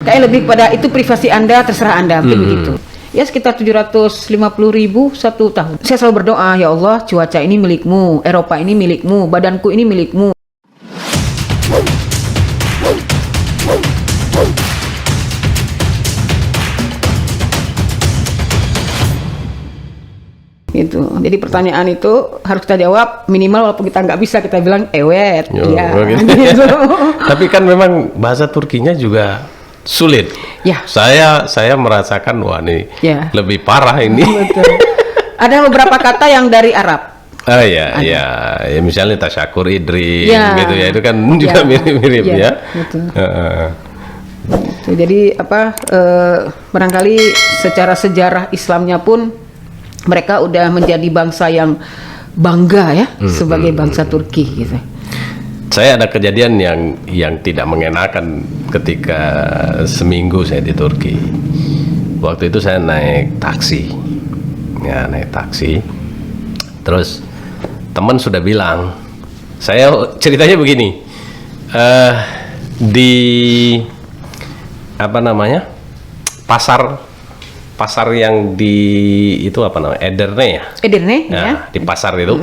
Kayak lebih pada itu privasi Anda, terserah Anda, mungkin begitu. Ya sekitar 750.000 1 tahun. Saya selalu berdoa, ya Allah, cuaca ini milikmu, Eropa ini milikmu, badanku ini milikmu. Gitu. Jadi pertanyaan itu harus kita jawab minimal walaupun kita nggak bisa kita bilang ewet. Ya, gitu. Tapi kan memang bahasa Turkinya juga sulit. Ya. Saya merasakan wah nih lebih parah ini. Betul. Ada beberapa kata yang dari Arab. Oh ya, ya misalnya tasyakur idri gitu ya, itu kan juga mirip-mirip ya. Betul. Jadi barangkali secara sejarah Islamnya pun mereka udah menjadi bangsa yang bangga ya sebagai bangsa Turki gitu. Saya ada kejadian yang tidak mengenakan ketika seminggu saya di Turki. Waktu itu saya naik taksi. Ya, naik taksi. Terus teman sudah bilang, saya ceritanya begini. Di pasar yang di itu Edirne ya? Edirne ya. Di pasar itu.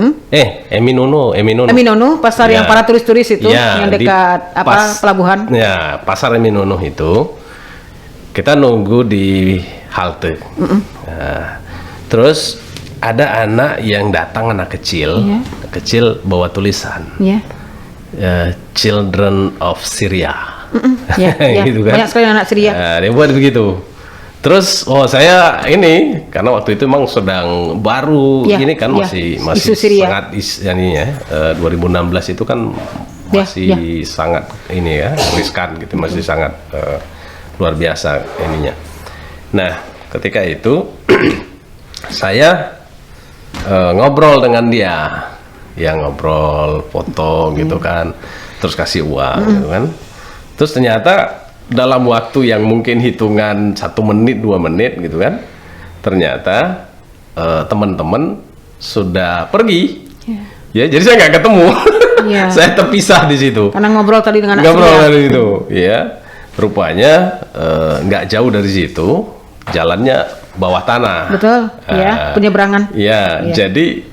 Eminönü. Pasar yang para turis-turis itu yang dekat pelabuhan. Ya, pasar Eminönü itu. Kita nunggu di halte. Terus ada anak yang datang, anak kecil bawa tulisan. Children of Syria. Gitu kan? Banyak sekali anak Syria. Dia buat begitu. Terus saya ini karena waktu itu memang sedang baru ini kan masih sangat 2016 itu kan masih sangat ini ya riskan gitu, masih sangat luar biasa ininya. Nah ketika itu saya ngobrol dengan dia, ngobrol foto gitu kan, terus kasih uang gitu kan, terus ternyata dalam waktu yang mungkin hitungan 1 menit 2 menit gitu kan, ternyata teman-teman sudah pergi. Ya jadi saya nggak ketemu. Saya terpisah di situ karena ngobrol tadi dengan dari itu ya, rupanya nggak jauh dari situ jalannya bawah tanah. Betul penyeberangan jadi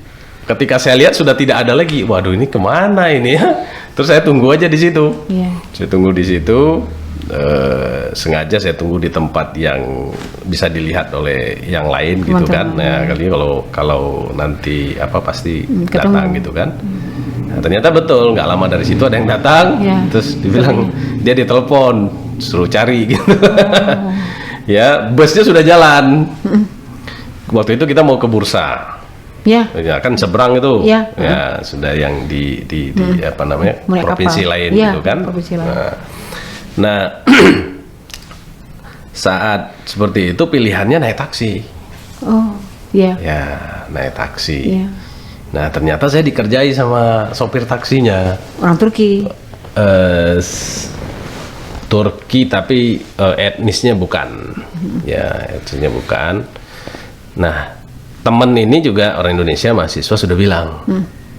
ketika saya lihat sudah tidak ada lagi, waduh ini kemana ini ya, terus saya tunggu aja di situ. Saya tunggu di situ. Sengaja saya tunggu di tempat yang bisa dilihat oleh yang lain gitu kan. Nah, kali kalau nanti pasti datang gitu kan. Nah, ternyata betul nggak lama dari situ ada yang datang, terus dibilang dia ditelepon suruh cari gitu. Ya, busnya sudah jalan. Waktu itu kita mau ke bursa. Ya kan seberang itu. Ya, sudah yang di provinsi lain gitu kan. Nah, saat seperti itu pilihannya naik taksi. Ya, naik taksi. Nah, ternyata saya dikerjai sama sopir taksinya. Orang Turki. Turki tapi etnisnya bukan. Ya, etnisnya bukan. Nah, temen ini juga orang Indonesia, mahasiswa, sudah bilang,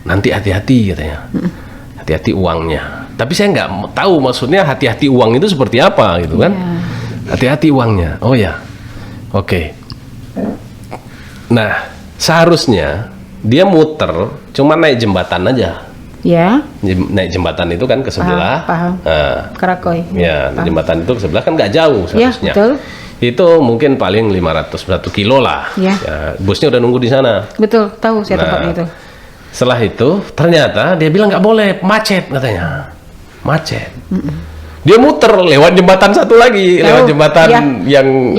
nanti hati-hati katanya. Hati-hati uangnya. Tapi saya nggak tahu maksudnya hati-hati uang itu seperti apa gitu kan. Hati-hati uangnya. Oh ya, oke. Nah, seharusnya dia muter cuma naik jembatan aja. Naik jembatan itu kan ke sebelah. Paham. Karakoy. Jembatan itu ke sebelah kan nggak jauh seharusnya. Betul. Itu mungkin paling 1 kilo lah. Busnya udah nunggu di sana. Betul, tahu saya tempatnya itu. Setelah itu ternyata dia bilang nggak boleh, macet katanya. Macet. Dia muter lewat jembatan satu lagi, lewat jembatan yang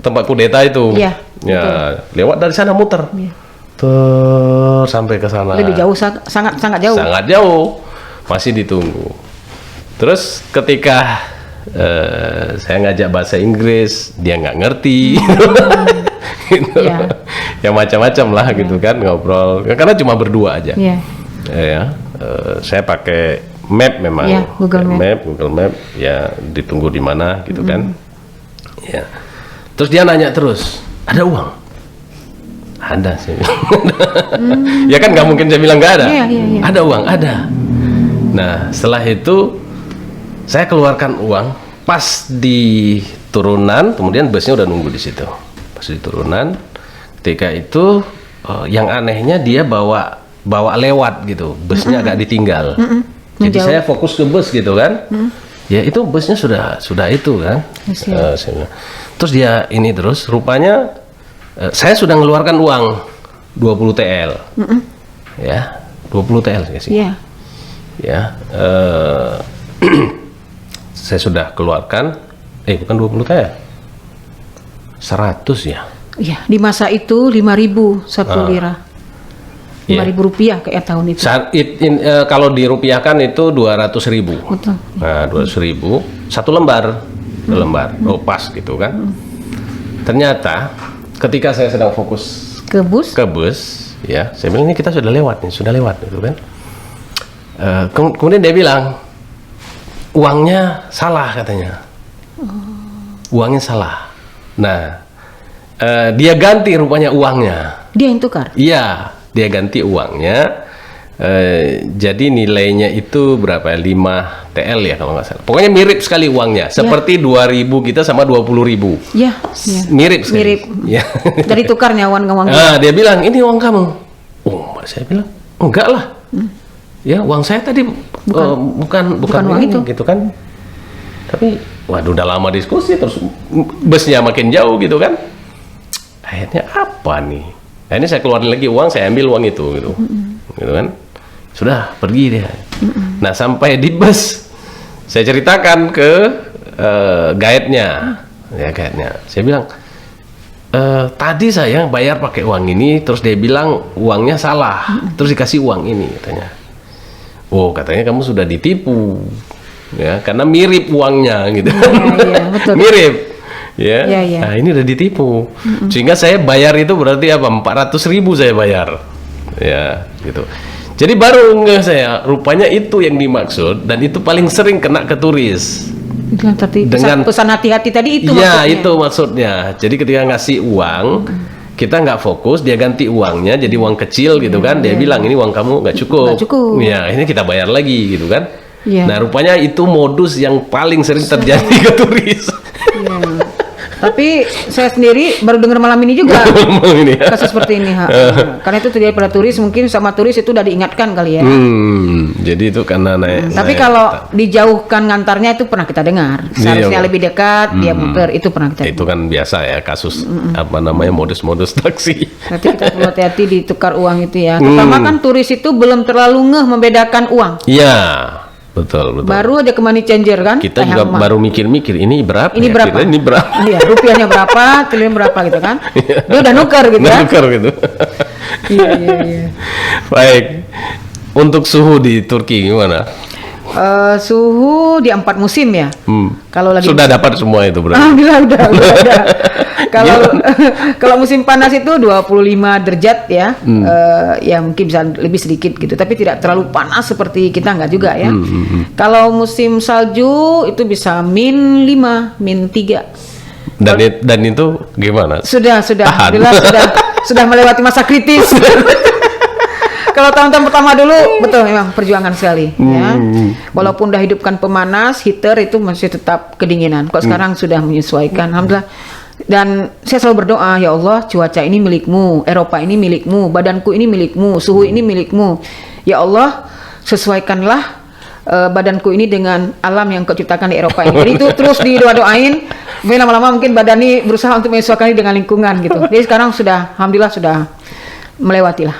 tempat kudeta itu. Lewat dari sana muter. Terus sampai ke sana. Lebih jauh, sangat jauh. Sangat jauh. Masih ditunggu. Terus ketika saya ngajak bahasa Inggris, dia nggak ngerti. Gitu. Ya macam-macam lah gitu kan, ngobrol. Karena cuma berdua aja. Saya pakai map memang, Google Map ya, ditunggu di mana gitu kan. Terus dia nanya terus, ada uang? Ada sih. Ya kan nggak mungkin saya bilang nggak ada. Ada uang, ada. Nah setelah itu saya keluarkan uang pas di turunan, kemudian busnya udah nunggu di situ. Pas di turunan, ketika itu yang anehnya dia bawa lewat gitu, busnya agak ditinggal. Jadi saya fokus ke bus gitu kan. Ya itu busnya sudah itu kan. Terus dia ini terus, rupanya saya sudah mengeluarkan uang 20 TL. Ya, 20 TL sih. Iya. Ya, saya sudah keluarkan, bukan 20 TL, 100 ya. Iya, di masa itu 5.000 1 lira. 5.000 rupiah kayak tahun itu. Kalau dirupiahkan itu 200.000. Betul. Nah, 200.000 satu lembar, pas gitu kan. Ternyata ketika saya sedang fokus ke bus, ya, saya bilang ini kita sudah lewat gitu kan. Kemudian dia bilang uangnya salah katanya. Uangnya salah. Nah, dia ganti rupanya uangnya. Dia yang tukar? Iya, dia ganti uangnya. Jadi nilainya itu berapa ya? 5 TL ya kalau nggak salah. Pokoknya mirip sekali uangnya. Seperti 2.000 kita sama 20.000. Iya. Mirip sekali. Mirip. Ya. Dari tukarnya uang. Dia bilang ini uang kamu. Saya bilang enggak lah. Ya uang saya tadi bukan uang ini, itu gitu kan. Tapi waduh udah lama diskusi terus busnya makin jauh gitu kan. Akhirnya apa nih? Akhirnya saya keluarin lagi uang, saya ambil uang itu gitu. Gitu kan. Sudah pergi dia. Nah, sampai di bus saya ceritakan ke guide-nya. Ya guide-nya. Saya bilang tadi saya bayar pakai uang ini, terus dia bilang uangnya salah, terus dikasih uang ini katanya. Katanya kamu sudah ditipu, ya, karena mirip uangnya gitu. Iya, betul. Mirip, ya. Ya. Nah ini udah ditipu, sehingga saya bayar itu berarti apa? 400.000 saya bayar, ya, gitu. Jadi baru nggak saya, rupanya itu yang dimaksud dan itu paling sering kena ke turis. Dengan pesan hati-hati tadi itu maksudnya. Itu maksudnya. Jadi ketika ngasih uang, kita nggak fokus, dia ganti uangnya jadi uang kecil gitu kan. Dia bilang ini uang kamu nggak cukup. Ya, ini kita bayar lagi gitu kan. Nah, rupanya itu modus yang paling sering terjadi ke turis. Tapi saya sendiri baru dengar malam ini juga kasus seperti ini. Karena itu terjadi pada turis, mungkin sama turis itu udah diingatkan kali ya. Jadi itu karena naik. Tapi kalau dijauhkan ngantarnya itu pernah kita dengar. Seharusnya lebih dekat, dia muter, itu pernah kita dengar. Itu kan biasa ya kasus modus-modus taksi. Nanti kita perlu hati-hati ditukar uang itu ya. Terutama kan turis itu belum terlalu ngeh membedakan uang. Iya. Betul. Baru aja ke money changer kan? Kita juga baru mikir-mikir ini berapa? Ini berapa? Iya, rupiahnya berapa, triliun berapa gitu kan? Dia udah nuker gitu kan? Nuker gitu. Iya. Baik. Untuk suhu di Turki gimana? Suhu di 4 musim ya. Kalau lagi sudah dapat semua itu berarti. Alhamdulillah udah ada. Kalau musim panas itu 25 derajat ya. Ya mungkin bisa lebih sedikit gitu, tapi tidak terlalu panas seperti kita nggak juga ya. Kalau musim salju itu bisa -5, -3. Dan itu gimana? Sudah. Alhamdulillah sudah melewati masa kritis. Kalau tahun-tahun pertama dulu betul memang perjuangan sekali ya. Walaupun udah hidupkan pemanas, heater itu masih tetap kedinginan. Kok sekarang sudah menyesuaikan, alhamdulillah. Dan saya selalu berdoa, ya Allah, cuaca ini milikmu, Eropa ini milikmu, badanku ini milikmu, suhu ini milikmu. Ya Allah, sesuaikanlah badanku ini dengan alam yang kau ciptakan di Eropa ini. Jadi itu terus didoa-doain. Tapi lama-lama mungkin badan ini berusaha untuk menyesuaikan dengan lingkungan gitu. Jadi sekarang sudah, alhamdulillah sudah melewati lah.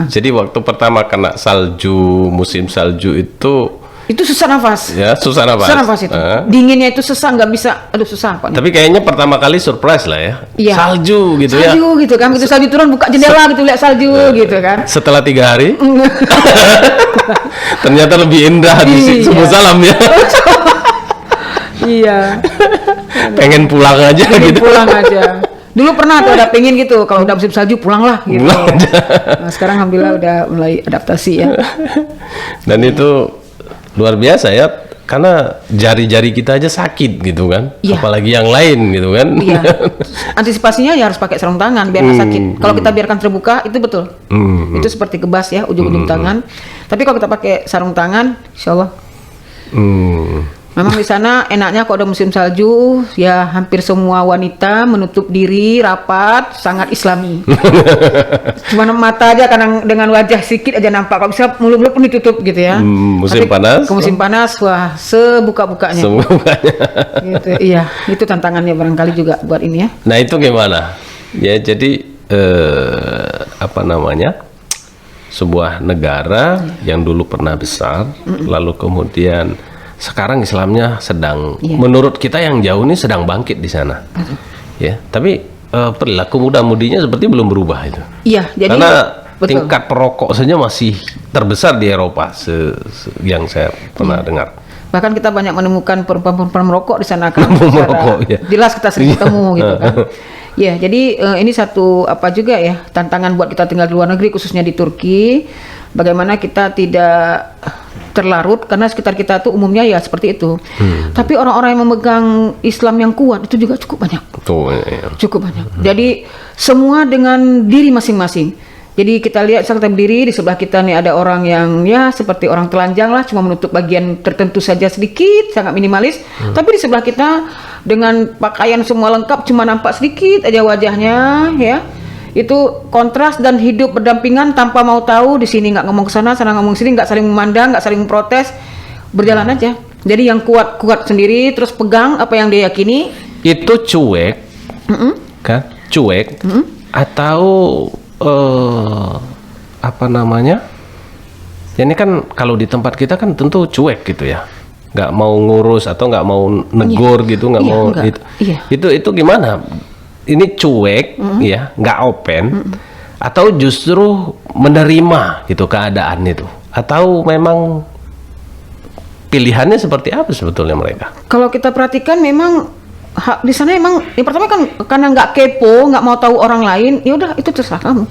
Jadi waktu pertama kena salju, musim salju itu susah nafas. Ya, susah nafas itu. Dinginnya itu susah, nggak bisa. Aduh, susah pokoknya. Tapi kayaknya pertama kali surprise lah ya. Iya. Salju gitu ya. Salju gitu kan. Begitu salju turun, buka jendela gitu, lihat salju gitu kan. Setelah 3 hari ternyata lebih indah di Subuh Salam ya. Iya. Pengen pulang aja gitu. Pulang aja. Dulu pernah tuh ada pengen gitu, kalau udah musim salju pulanglah gitu. Nah, sekarang alhamdulillah udah mulai adaptasi ya. Dan itu luar biasa ya, karena jari-jari kita aja sakit gitu kan, apalagi yang lain gitu kan. Iya. Antisipasinya ya harus pakai sarung tangan biar nggak sakit. Kalau kita biarkan terbuka itu betul. Itu seperti kebas ya, ujung-ujung tangan. Tapi kalau kita pakai sarung tangan, insya Allah. Memang di sana enaknya kalau ada musim salju, ya hampir semua wanita menutup diri rapat, sangat Islami. Cuma mata aja kadang dengan wajah sedikit aja nampak. Kalau bisa mulut-mulut pun ditutup gitu ya. Musim panas? Ke musim panas, wah sebuka-bukanya. Gitu, iya, itu tantangannya barangkali juga buat ini ya. Nah itu gimana? Ya jadi apa namanya? Sebuah negara yang dulu pernah besar, lalu kemudian sekarang Islamnya sedang, menurut kita yang jauh ini sedang bangkit di sana. Ya, tapi perilaku muda-mudinya seperti belum berubah itu. Iya, jadi karena tingkat perokok saja masih terbesar di Eropa, yang saya pernah dengar. Bahkan kita banyak menemukan perempuan-perempuan merokok di sana kan. Merokok, ya. Jelas kita sering ketemu gitu kan. Ya, jadi ini satu apa juga ya tantangan buat kita tinggal di luar negeri, khususnya di Turki. Bagaimana kita tidak terlarut karena sekitar kita tuh umumnya ya seperti itu. Tapi orang-orang yang memegang Islam yang kuat itu juga cukup banyak. Cukup banyak. Jadi semua dengan diri masing-masing. Jadi kita lihat saat kita berdiri di sebelah kita nih ada orang yang ya seperti orang telanjang lah, cuma menutup bagian tertentu saja sedikit, sangat minimalis. Tapi di sebelah kita dengan pakaian semua lengkap, cuma nampak sedikit aja wajahnya, ya. Itu kontras dan hidup berdampingan tanpa mau tahu, di sini nggak ngomong ke sana ngomong sini, nggak saling memandang, nggak saling memprotes, berjalan aja. Jadi yang kuat sendiri, terus pegang apa yang dia yakini. Itu cuek, kan? Cuek, atau apa namanya? Ini kan kalau di tempat kita kan tentu cuek gitu ya, nggak mau ngurus atau nggak mau negur gitu, nggak mau gitu. Itu gimana? Ini cuek, ya, nggak open, atau justru menerima gitu keadaan itu, atau memang pilihannya seperti apa sebetulnya mereka? Kalau kita perhatikan memang di sana emang yang pertama kan karena nggak kepo, nggak mau tahu orang lain, ya udah itu terserah kamu.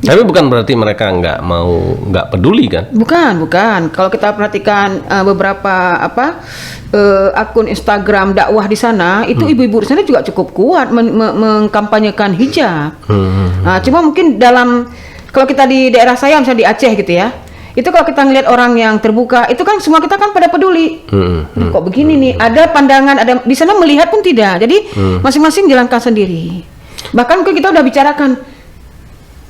Tapi bukan berarti mereka nggak peduli kan? Bukan. Kalau kita perhatikan beberapa akun Instagram dakwah di sana, itu ibu-ibu di sana juga cukup kuat mengkampanyekan hijab. Nah, cuma mungkin kalau kita di daerah saya misalnya di Aceh gitu ya, itu kalau kita ngelihat orang yang terbuka, itu kan semua kita kan pada peduli. Kok begini nih? Ada pandangan, ada di sana melihat pun tidak. Jadi masing-masing jalankan sendiri. Bahkan mungkin kita udah bicarakan.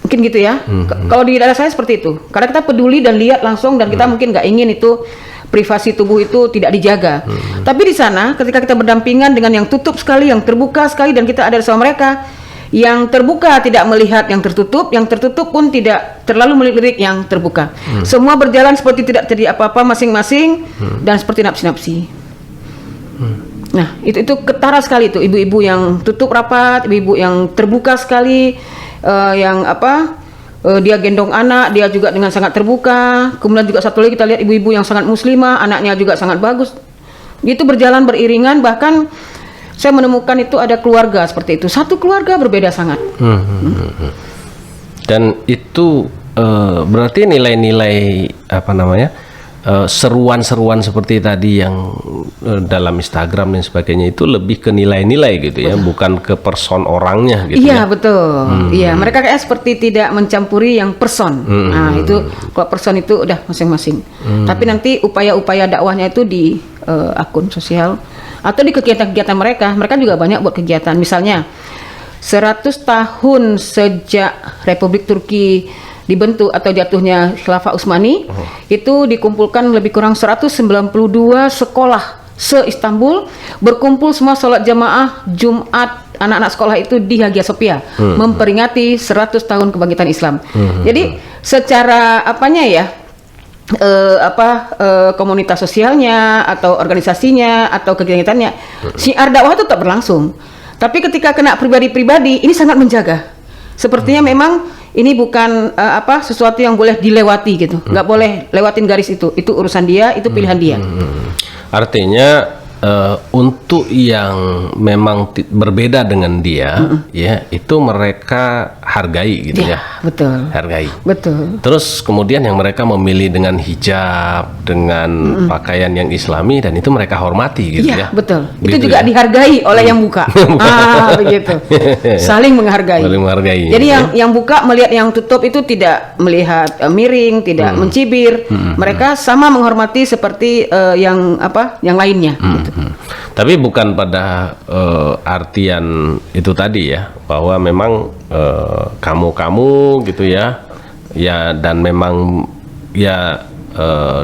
Mungkin gitu ya. Kalau di daerah saya seperti itu. Karena kita peduli dan lihat langsung dan kita mungkin nggak ingin itu privasi tubuh itu tidak dijaga. Tapi di sana ketika kita berdampingan dengan yang tutup sekali, yang terbuka sekali dan kita ada bersama mereka, yang terbuka tidak melihat yang tertutup pun tidak terlalu melirik yang terbuka. Semua berjalan seperti tidak terjadi apa-apa masing-masing dan seperti nafsi-nafsi. Nah, itu ketara sekali itu ibu-ibu yang tutup rapat, ibu-ibu yang terbuka sekali. Dia gendong anak, dia juga dengan sangat terbuka. Kemudian juga satu lagi kita lihat ibu-ibu yang sangat muslimah, anaknya juga sangat bagus. Itu berjalan beriringan, bahkan saya menemukan itu ada keluarga seperti itu. Satu keluarga berbeda sangat. Dan itu berarti nilai-nilai apa namanya? Seruan-seruan seperti tadi yang dalam Instagram dan sebagainya itu lebih ke nilai-nilai gitu ya, bukan ke person orangnya gitu. Iya, betul. Iya, mereka kayak seperti tidak mencampuri yang person. Nah, itu kalau person itu udah masing-masing. Tapi nanti upaya-upaya dakwahnya itu di akun sosial atau di kegiatan-kegiatan mereka juga banyak buat kegiatan. Misalnya 100 tahun sejak Republik Turki dibentuk atau jatuhnya Khilafah Utsmani, itu dikumpulkan lebih kurang 192 sekolah se-Istanbul, berkumpul semua sholat jamaah Jumat anak-anak sekolah itu di Hagia Sophia, memperingati 100 tahun kebangkitan Islam. Jadi secara komunitas sosialnya atau organisasinya atau kegiatannya, syiar dakwah itu tetap berlangsung. Tapi ketika kena pribadi-pribadi, ini sangat menjaga. Sepertinya memang ini bukan sesuatu yang boleh dilewati gitu, nggak boleh lewatin garis itu urusan dia, itu pilihan dia. Artinya untuk yang memang berbeda dengan dia, ya itu mereka hargai gitu ya. Betul. Hargai. Betul. Terus kemudian yang mereka memilih dengan hijab, dengan pakaian yang Islami, dan itu mereka hormati gitu ya. Betul. Gitu itu juga ya? dihargai oleh yang buka. Begitu. Saling menghargai. Saling menghargai. Jadi yang buka melihat yang tutup itu tidak melihat miring, tidak mencibir. Mereka sama menghormati seperti yang lainnya. Gitu. Tapi bukan pada artian itu tadi ya, bahwa memang kamu gitu ya, dan memang ya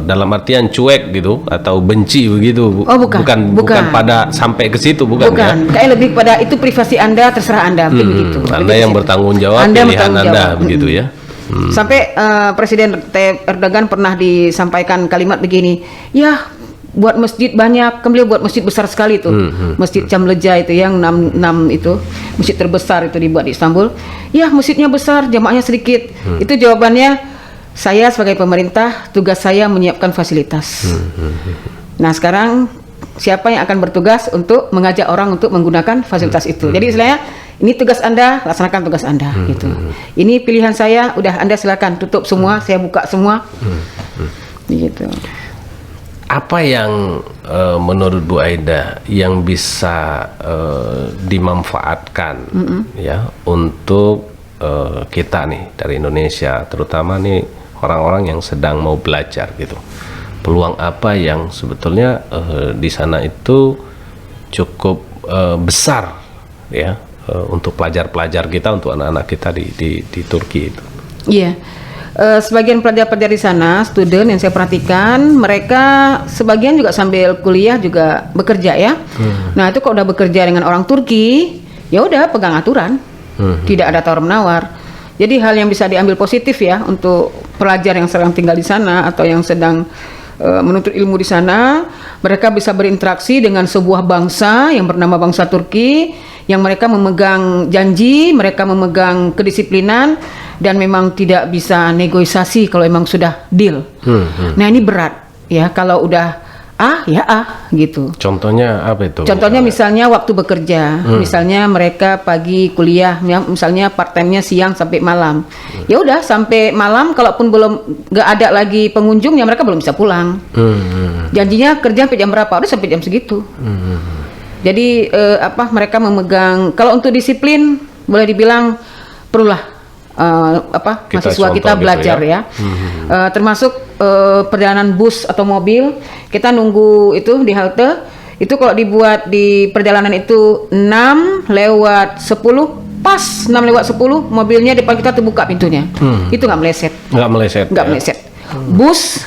dalam artian cuek gitu atau benci begitu. Oh, bukan pada sampai ke situ, bukan ya? Kayak lebih pada itu privasi Anda, terserah Anda, begitu. Anda yang bertanggung jawab pilihan Anda begitu ya. Sampai Presiden Tayyip Erdogan pernah disampaikan kalimat begini, ya buat masjid banyak, beliau buat masjid besar sekali tuh, Masjid Camleja itu yang 6 itu, masjid terbesar itu dibuat di Istanbul. Ya masjidnya besar, jamaahnya sedikit. Itu jawabannya, saya sebagai pemerintah tugas saya menyiapkan fasilitas. Nah sekarang siapa yang akan bertugas untuk mengajak orang untuk menggunakan fasilitas itu? Jadi istilahnya ini tugas Anda, laksanakan tugas Anda gitu. Ini pilihan saya, udah Anda silakan tutup semua, saya buka semua. Gitu. Apa yang menurut Bu Aida yang bisa dimanfaatkan ya untuk kita nih dari Indonesia, terutama nih orang-orang yang sedang mau belajar gitu? Peluang apa yang sebetulnya di sana itu cukup besar ya untuk pelajar-pelajar kita, untuk anak-anak kita di Turki itu? Iya. Sebagian pelajar-pelajar di sana, student yang saya perhatikan, mereka sebagian juga sambil kuliah juga bekerja ya. Nah itu kalau udah bekerja dengan orang Turki, ya udah pegang aturan, tidak ada tawar menawar. Jadi hal yang bisa diambil positif ya untuk pelajar yang sedang tinggal di sana atau yang sedang menuntut ilmu di sana, mereka bisa berinteraksi dengan sebuah bangsa yang bernama bangsa Turki, yang mereka memegang janji, mereka memegang kedisiplinan, dan memang tidak bisa negosiasi kalau memang sudah deal. Nah ini berat ya kalau udah gitu. Contohnya apa itu? Contohnya misalnya waktu bekerja, misalnya mereka pagi kuliah, misalnya part time-nya siang sampai malam. Ya udah sampai malam, kalaupun belum nggak ada lagi pengunjung ya mereka belum bisa pulang. Janjinya kerja sampai jam berapa? Udah sampai jam segitu. Jadi mereka memegang, kalau untuk disiplin boleh dibilang perlulah mahasiswa kita belajar gitu ya. Termasuk perjalanan bus atau mobil, kita nunggu itu di halte, itu kalau dibuat di perjalanan itu 6:10, pas 6:10 mobilnya depan kita terbuka pintunya. Itu nggak meleset. Bus,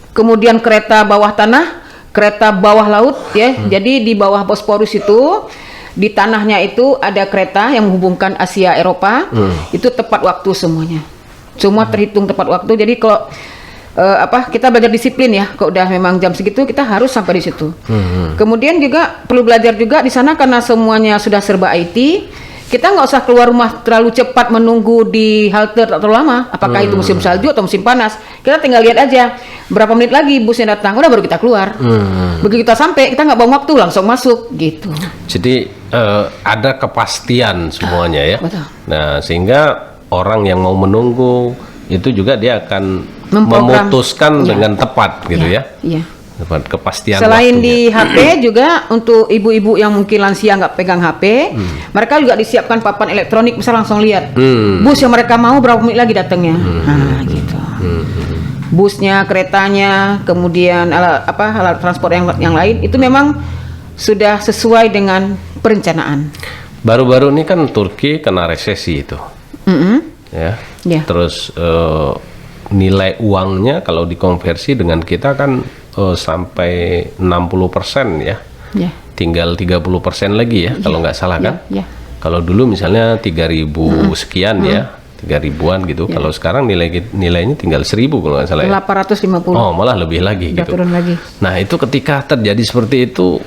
kemudian kereta bawah tanah, kereta bawah laut ya. Jadi di bawah Bosporus itu, di tanahnya itu ada kereta yang menghubungkan Asia Eropa. Itu tepat waktu semuanya. Semua terhitung tepat waktu. Jadi kalau kita belajar disiplin ya. Kalau udah memang jam segitu kita harus sampai di situ. Kemudian juga perlu belajar juga di sana karena semuanya sudah serba IT. Kita nggak usah keluar rumah terlalu cepat menunggu di halte terlalu lama. Apakah itu musim salju atau musim panas? Kita tinggal lihat aja berapa menit lagi busnya datang. Udah baru kita keluar. Begitu kita sampai, kita nggak buang waktu, langsung masuk gitu. Jadi ada kepastian semuanya ya. Betul. Nah sehingga orang yang mau menunggu itu juga dia akan memutuskan dengan tepat gitu ya. Iya. Kepastian. Selain waktunya. di HP juga untuk ibu-ibu yang mungkin lansia nggak pegang HP, mereka juga disiapkan papan elektronik, bisa langsung lihat bus yang mereka mau berapa menit lagi datangnya. Nah gitu. Busnya, keretanya, kemudian alat transport yang lain itu memang sudah sesuai dengan perencanaan. Baru-baru ini kan Turki kena resesi itu, ya. Terus nilai uangnya kalau dikonversi dengan kita kan sampai 60% ya. Tinggal 30% lagi ya kalau nggak salah kan. Kalau dulu misalnya 3.000 sekian ya, 3.000-an gitu. Kalau sekarang nilainya tinggal 1.000 kalau nggak salah ya. 850. Oh malah lebih lagi gitu. Turun lagi. Nah itu ketika terjadi seperti itu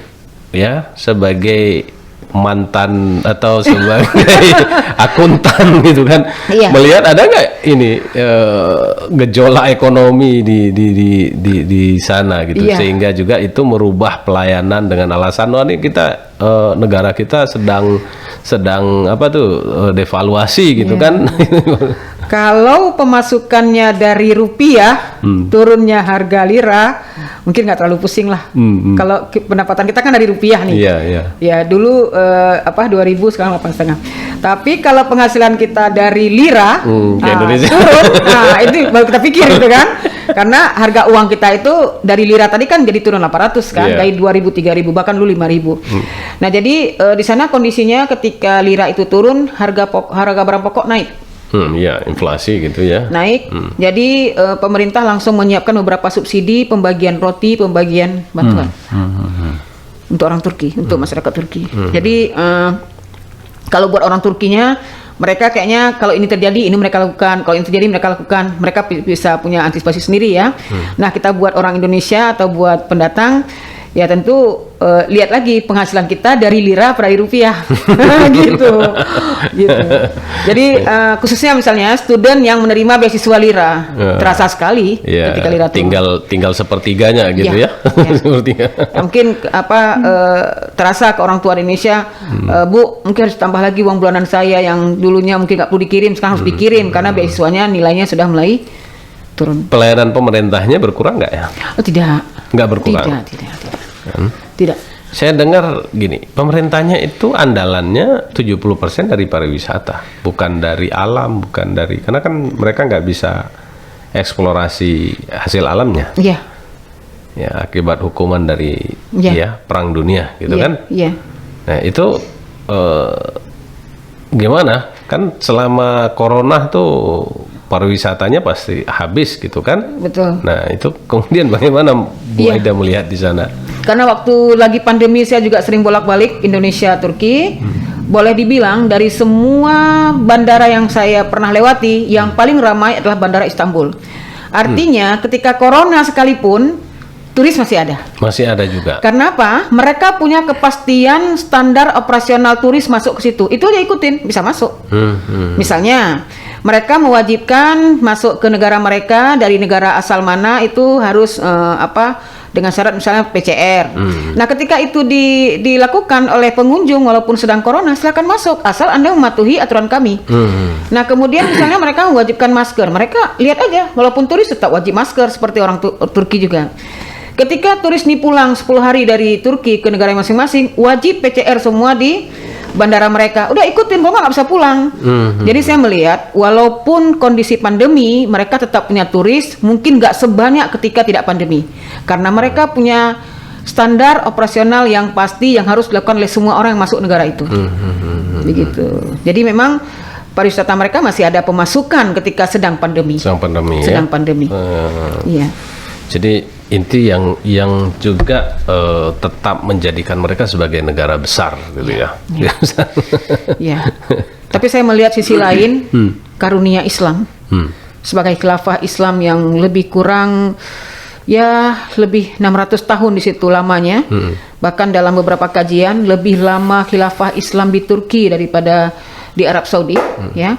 ya, sebagai mantan atau sebagai akuntan gitu kan, Iya. melihat ada nggak ini gejolak ekonomi di sana gitu, Iya. sehingga juga itu merubah pelayanan dengan alasan wah ini kita negara kita sedang apa tuh devaluasi gitu kan. Kalau pemasukannya dari rupiah, turunnya harga lira, mungkin nggak terlalu pusing lah. Kalau pendapatan kita kan dari rupiah nih. Iya, iya. Ya dulu 2.000, sekarang 8,5. Tapi kalau penghasilan kita dari lira, ke Indonesia. turun, nah itu baru kita pikir gitu kan. Karena harga uang kita itu dari lira tadi kan jadi turun 800 kan, Iya. dari 2.000, 3.000, bahkan dulu 5.000. Nah jadi di sana kondisinya ketika lira itu turun, harga barang pokok naik. Ya, inflasi gitu ya. Naik. Jadi pemerintah langsung menyiapkan beberapa subsidi, pembagian roti, pembagian bantuan untuk orang Turki, untuk masyarakat Turki. Jadi kalau buat orang Turkinya, mereka kayaknya kalau ini terjadi, ini mereka lakukan. Kalau ini terjadi, mereka lakukan. Mereka bisa punya antisipasi sendiri ya. Nah, kita buat orang Indonesia atau buat pendatang, ya tentu lihat lagi penghasilan kita dari lira pada rupiah. gitu. Jadi khususnya misalnya student yang menerima beasiswa lira, terasa sekali ketika lira turun. tinggal sepertiganya gitu ya. Ya. Mungkin terasa ke orang tua Indonesia, Bu, mungkin harus tambah lagi uang bulanan saya yang dulunya mungkin nggak perlu dikirim, sekarang harus dikirim karena beasiswanya nilainya sudah mulai turun. Pelayanan pemerintahnya berkurang nggak ya? Oh, tidak. Nggak berkurang. Tidak. Saya dengar gini, pemerintahnya itu andalannya 70% dari pariwisata, bukan dari alam, bukan dari, karena kan mereka nggak bisa eksplorasi hasil alamnya. Iya. Ya, akibat hukuman dari perang dunia gitu kan. Iya. Nah, itu gimana? Kan selama corona tuh pariwisatanya pasti habis gitu kan? Betul. Nah, itu kemudian bagaimana Bu Aida melihat di sana? Karena waktu lagi pandemi saya juga sering bolak-balik Indonesia Turki. Boleh dibilang dari semua bandara yang saya pernah lewati, yang paling ramai adalah bandara Istanbul. Artinya ketika corona sekalipun turis masih ada. Masih ada juga. Karena apa? Mereka punya kepastian standar operasional turis masuk ke situ. Itu aja ikutin, bisa masuk. Misalnya mereka mewajibkan masuk ke negara mereka dari negara asal mana itu harus dengan syarat misalnya PCR. Nah, ketika itu dilakukan oleh pengunjung walaupun sedang corona, silakan masuk asal Anda mematuhi aturan kami. Nah, kemudian misalnya mereka mewajibkan masker, mereka lihat aja walaupun turis tetap wajib masker seperti orang Turki juga. Ketika turis ini pulang 10 hari dari Turki ke negara masing-masing, wajib PCR semua di bandara mereka. Udah ikutin, kalau nggak bisa pulang. Jadi saya melihat, walaupun kondisi pandemi, mereka tetap punya turis, mungkin nggak sebanyak ketika tidak pandemi. Karena mereka punya standar operasional yang pasti, yang harus dilakukan oleh semua orang yang masuk negara itu. Begitu. Jadi memang pariwisata mereka masih ada pemasukan ketika sedang pandemi. Sedang pandemi. Iya. Jadi inti yang juga tetap menjadikan mereka sebagai negara besar gitu ya. Ya. Tapi saya melihat sisi lain karunia Islam sebagai khilafah Islam yang lebih kurang lebih 600 tahun di situ lamanya. Bahkan dalam beberapa kajian lebih lama khilafah Islam di Turki daripada di Arab Saudi ya.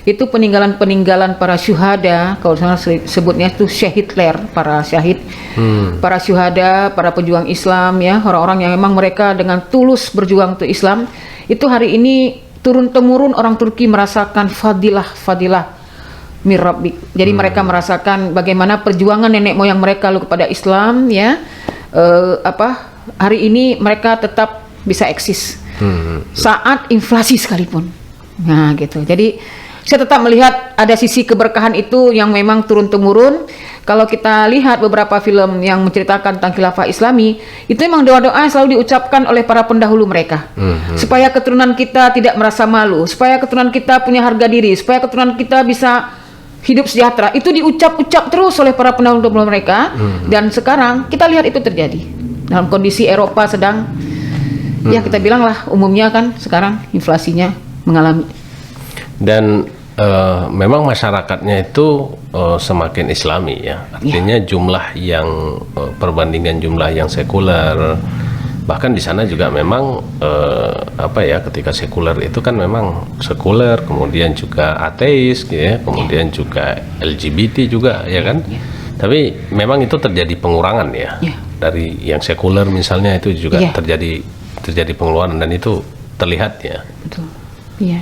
Itu peninggalan-peninggalan para syuhada, kalau saya sebutnya itu syahid ler, para syahid, para syuhada, para pejuang Islam ya, orang-orang yang memang mereka dengan tulus berjuang untuk Islam. Itu hari ini turun-temurun orang Turki merasakan fadilah mirabbik. Jadi mereka merasakan bagaimana perjuangan nenek moyang mereka lalu kepada Islam ya. Hari ini mereka tetap bisa eksis saat inflasi sekalipun. Nah, gitu. Jadi saya tetap melihat ada sisi keberkahan itu yang memang turun-temurun. Kalau kita lihat beberapa film yang menceritakan tentang khilafah Islami, itu memang doa-doa yang selalu diucapkan oleh para pendahulu mereka. Supaya keturunan kita tidak merasa malu, supaya keturunan kita punya harga diri, supaya keturunan kita bisa hidup sejahtera. Itu diucap-ucap terus oleh para pendahulu mereka. Dan sekarang kita lihat itu terjadi. Dalam kondisi Eropa sedang, ya kita bilang lah umumnya kan sekarang inflasinya mengalami. Dan memang masyarakatnya itu semakin Islami ya, artinya jumlah yang perbandingan jumlah yang sekuler Bahkan di sana juga memang ketika sekuler itu kan memang sekuler, kemudian juga ateis, ya, kemudian juga LGBT juga, ya kan. Tapi memang itu terjadi pengurangan ya. Dari yang sekuler misalnya itu juga terjadi pengeluaran, dan itu terlihat ya. Betul. Iya.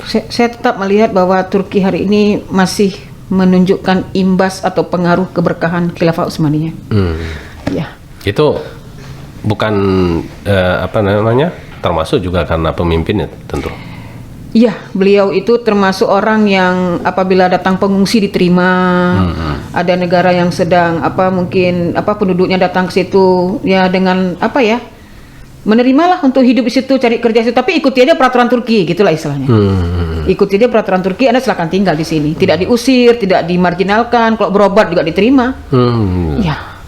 Saya tetap melihat bahwa Turki hari ini masih menunjukkan imbas atau pengaruh keberkahan Khilafah Utsmaniyah. Ya. Itu bukan termasuk juga karena pemimpinnya tentu. Iya, beliau itu termasuk orang yang apabila datang pengungsi diterima. Ada negara yang sedang penduduknya datang ke situ ya dengan menerimalah untuk hidup di situ, cari kerja di situ, tapi ikuti aja peraturan Turki, gitulah istilahnya. Ikuti aja peraturan Turki, Anda silakan tinggal di sini, tidak diusir, tidak dimarginalkan, kalau berobat juga diterima. Ya.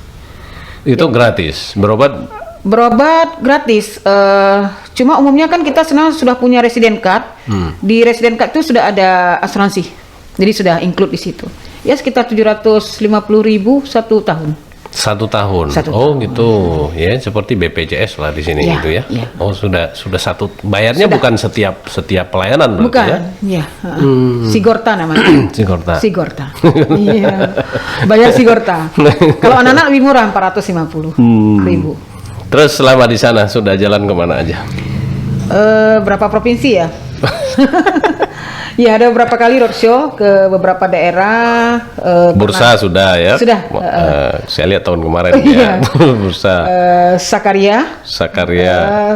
Itu gratis, berobat gratis. Cuma umumnya kan kita sudah punya resident card. Di resident card itu sudah ada asuransi, jadi sudah include di situ. Ya sekitar 750.000 1 tahun. 1 tahun. Oh gitu, ya seperti BPJS lah di sini gitu ya. Oh sudah satu, bayarnya sudah. Bukan setiap pelayanan berarti bukan, ya. Sigorta namanya. Sigorta. Iya. Bayar Sigorta. Kalau anak-anak lebih murah 450.000. Terus selama di sana sudah jalan kemana aja? Berapa provinsi ya? Ya ada beberapa kali roadshow ke beberapa daerah. Bursa sudah ya? Sudah. Saya lihat tahun kemarin ya. Bursa. Sakarya.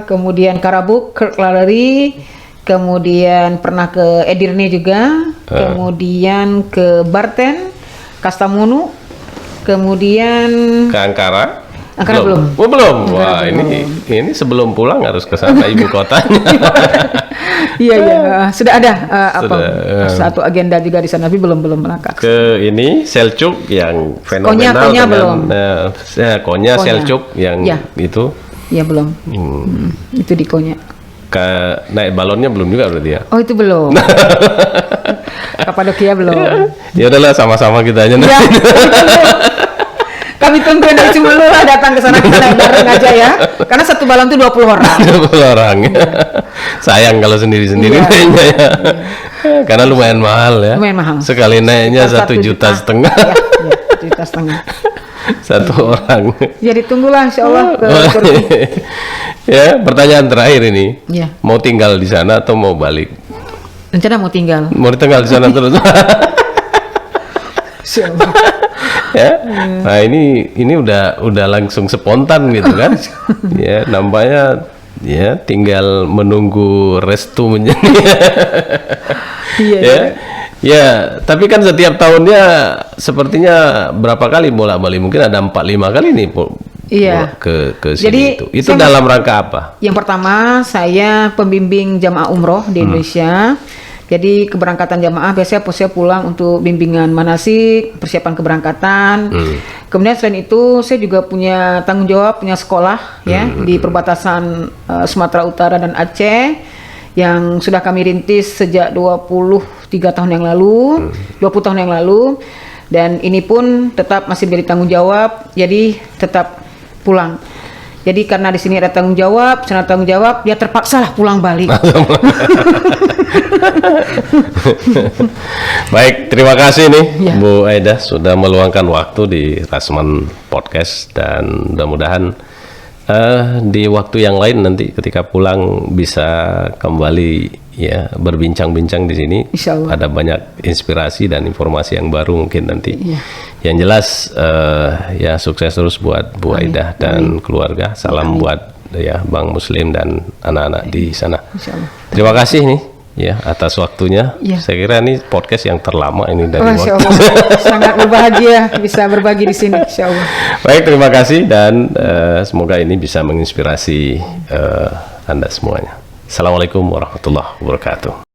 Kemudian Karabuk, Kirklareri. Kemudian pernah ke Edirne juga. Kemudian ke Barten, Kastamonu. Kemudian ke Ankara. Ankara belum. Oh, belum. Wah, ini sebelum pulang harus ke sana ibu kotanya. Iya, sudah ada satu agenda juga di sana, tapi belum berangkat. Ke ini Selçuk yang fenomenal. Konya belum. Konya Selçuk yang itu. Iya belum. Itu di Konya. Naik balonnya belum juga berarti ya? Oh itu belum. Kapadokia belum. Ya udahlah, sama-sama kita aja. Ya, kami tunggu dari Cibulu lah datang ke sana, kita naik bareng aja ya. Karena satu balon itu 20 orang. 20 orang. Sayang kalau sendiri-sendiri naiknya ya. Karena lumayan mahal ya. Lumayan mahal. Sekali naiknya 1,5 juta. Ya, 1,5 juta. Satu orang. Ya ditunggulah insya Allah ke Turki. Ya, pertanyaan terakhir ini. Ya. Mau tinggal di sana atau mau balik? Rencana mau tinggal. Mau tinggal di sana terus. Ya, nah ini udah langsung spontan gitu kan. Ya, nampaknya ya tinggal menunggu restu menjadi. Iya. Ya, tapi kan setiap tahunnya sepertinya berapa kali bolak-balik, mungkin ada 4-5 kali nih ke sini. Jadi, itu dalam rangka apa? Yang pertama saya pembimbing jamaah umroh di Indonesia. Jadi keberangkatan jamaah biasanya saya pulang untuk bimbingan manasik, persiapan keberangkatan. Kemudian selain itu saya juga punya tanggung jawab, punya sekolah ya di perbatasan Sumatera Utara dan Aceh yang sudah kami rintis sejak 23 tahun yang lalu, 20 tahun yang lalu, dan ini pun tetap masih menjadi tanggung jawab. Jadi tetap pulang. Jadi karena di sini ada tanggung jawab, sana tanggung jawab, dia terpaksalah pulang balik. Baik, terima kasih nih Bu Aida sudah meluangkan waktu di Rasman Podcast, dan mudah-mudahan di waktu yang lain nanti ketika pulang bisa kembali ya berbincang-bincang di sini. Ada banyak inspirasi dan informasi yang baru mungkin nanti. Yang jelas ya sukses terus buat Bu Aida dan keluarga. Salam buat ya Bang Muslim dan anak-anak di sana. Terima kasih nih ya atas waktunya. Saya kira ini podcast yang terlama ini dari waktu. Sangat berbahagia bisa berbagi di sini, insyaallah. Baik, terima kasih dan semoga ini bisa menginspirasi Anda semuanya. Assalamualaikum warahmatullahi wabarakatuh.